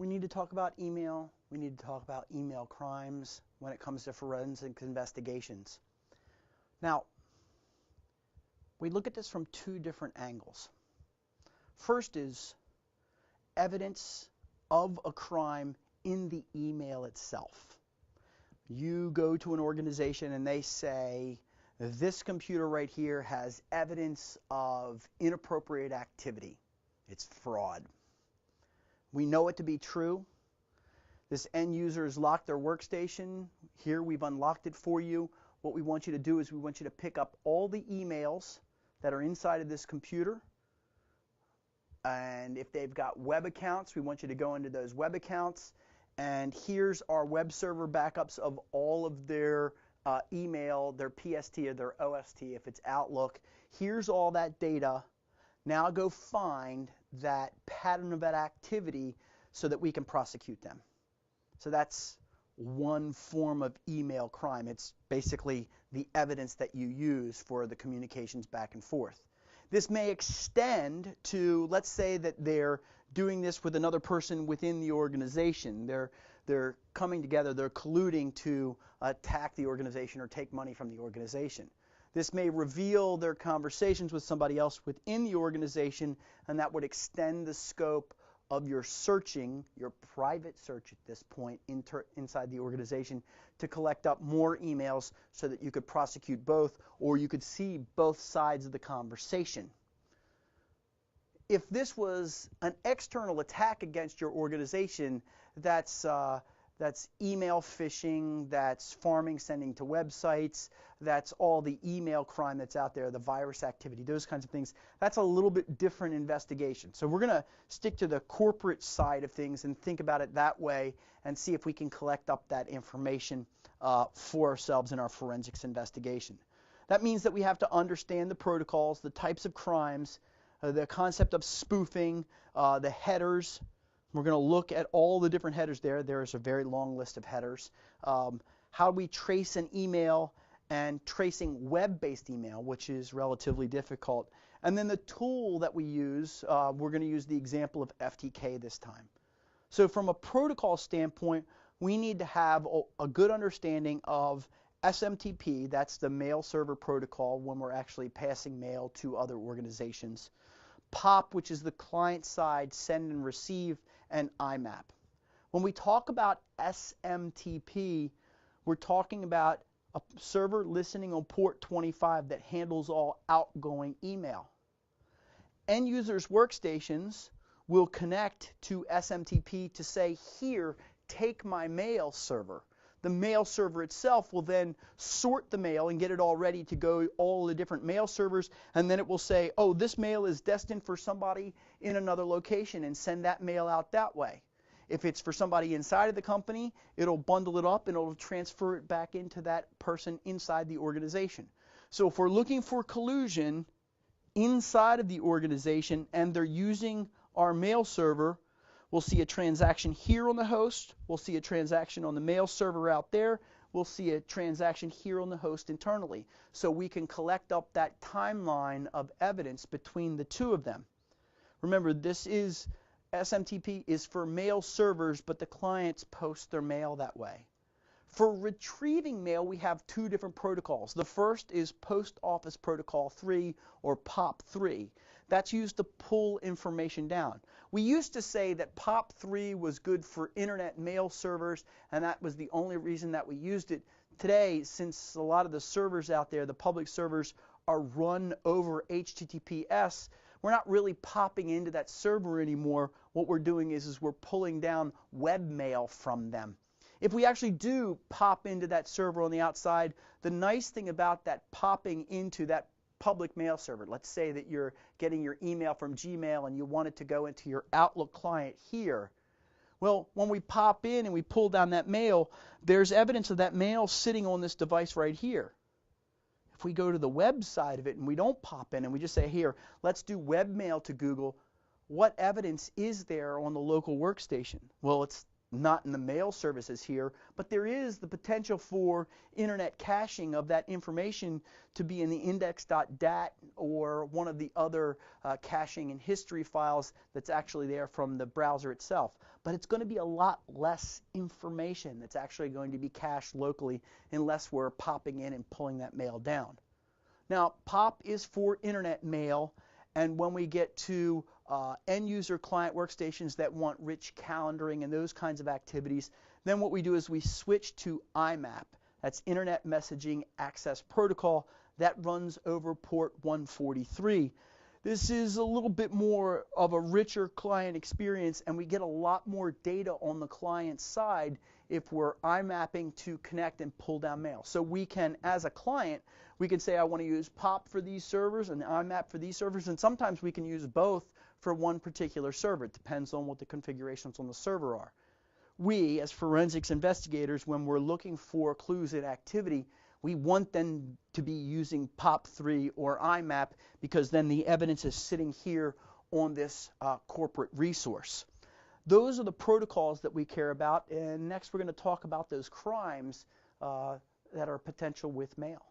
we need to talk about email. We need to talk about email crimes when it comes to forensic investigations. Now, we look at this from two different angles. First is evidence of a crime in the email itself. You go to an organization and they say, this computer right here has evidence of inappropriate activity. It's fraud. We know it to be true. This end user has locked their workstation. Here we've unlocked it for you. What we want you to do is we want you to pick up all the emails that are inside of this computer. And if they've got web accounts, we want you to go into those web accounts. And here's our web server backups of all of their email, their PST or their OST if it's Outlook. Here's all that data. Now go find that pattern of that activity so that we can prosecute them. So that's one form of email crime. It's basically the evidence that you use for the communications back and forth. This may extend to, let's say that they're doing this with another person within the organization. They're coming together, they're colluding to attack the organization or take money from the organization. This may reveal their conversations with somebody else within the organization, and that would extend the scope of your searching, your private search at this point inside the organization, to collect up more emails so that you could prosecute both, or you could see both sides of the conversation. If this was an external attack against your organization, that's email phishing, that's pharming, sending to websites, that's all the email crime that's out there, the virus activity, those kinds of things. That's a little bit different investigation. So we're going to stick to the corporate side of things and think about it that way and see if we can collect up that information for ourselves in our forensics investigation. That means that we have to understand the protocols, the types of crimes, the concept of spoofing, the headers. We're going to look at all the different headers there. There's a very long list of headers. How we trace an email and tracing web-based email, which is relatively difficult. And then the tool that we use, we're going to use the example of FTK this time. So from a protocol standpoint, we need to have a good understanding of SMTP, that's the mail server protocol when we're actually passing mail to other organizations. POP, which is the client-side send and receive, and IMAP. When we talk about SMTP, we're talking about a server listening on port 25 that handles all outgoing email. End users' workstations will connect to SMTP to say, here, take my mail server. The mail server itself will then sort the mail and get it all ready to go all the different mail servers, and then it will say, oh, this mail is destined for somebody in another location, and send that mail out that way. If it's for somebody inside of the company, it'll bundle it up and it'll transfer it back into that person inside the organization. So if we're looking for collusion inside of the organization and they're using our mail server, we'll see a transaction here on the host. We'll see a transaction on the mail server out there. We'll see a transaction here on the host internally. So we can collect up that timeline of evidence between the two of them. Remember, this is SMTP is for mail servers, but the clients post their mail that way. For retrieving mail, we have two different protocols. The first is Post Office Protocol 3, or POP3. That's used to pull information down. We used to say that POP3 was good for internet mail servers, and that was the only reason that we used it. Today, since a lot of the servers out there, the public servers, are run over HTTPS, we're not really popping into that server anymore. What we're doing is we're pulling down webmail from them. If we actually do pop into that server on the outside, the nice thing about that popping into that public mail server, let's say that you're getting your email from Gmail and you want it to go into your Outlook client here. Well, when we pop in and we pull down that mail, there's evidence of that mail sitting on this device right here. If we go to the web side of it and we don't pop in and we just say, here, let's do webmail to Google, what evidence is there on the local workstation? Well, it's not in the mail services here, but there is the potential for internet caching of that information to be in the index.dat or one of the other caching and history files that's actually there from the browser itself. But it's going to be a lot less information that's actually going to be cached locally unless we're popping in and pulling that mail down. Now, POP is for internet mail, and when we get to end user client workstations that want rich calendaring and those kinds of activities, then what we do is we switch to IMAP. That's Internet Messaging Access Protocol. That runs over port 143. This is a little bit more of a richer client experience, and we get a lot more data on the client side if we're IMAPing to connect and pull down mail. So we can, as a client, we can say I want to use POP for these servers and IMAP for these servers, and sometimes we can use both for one particular server. It depends on what the configurations on the server are. We, as forensics investigators, when we're looking for clues in activity, we want them to be using POP3 or IMAP because then the evidence is sitting here on this corporate resource. Those are the protocols that we care about, and next we're going to talk about those crimes that are potential with mail.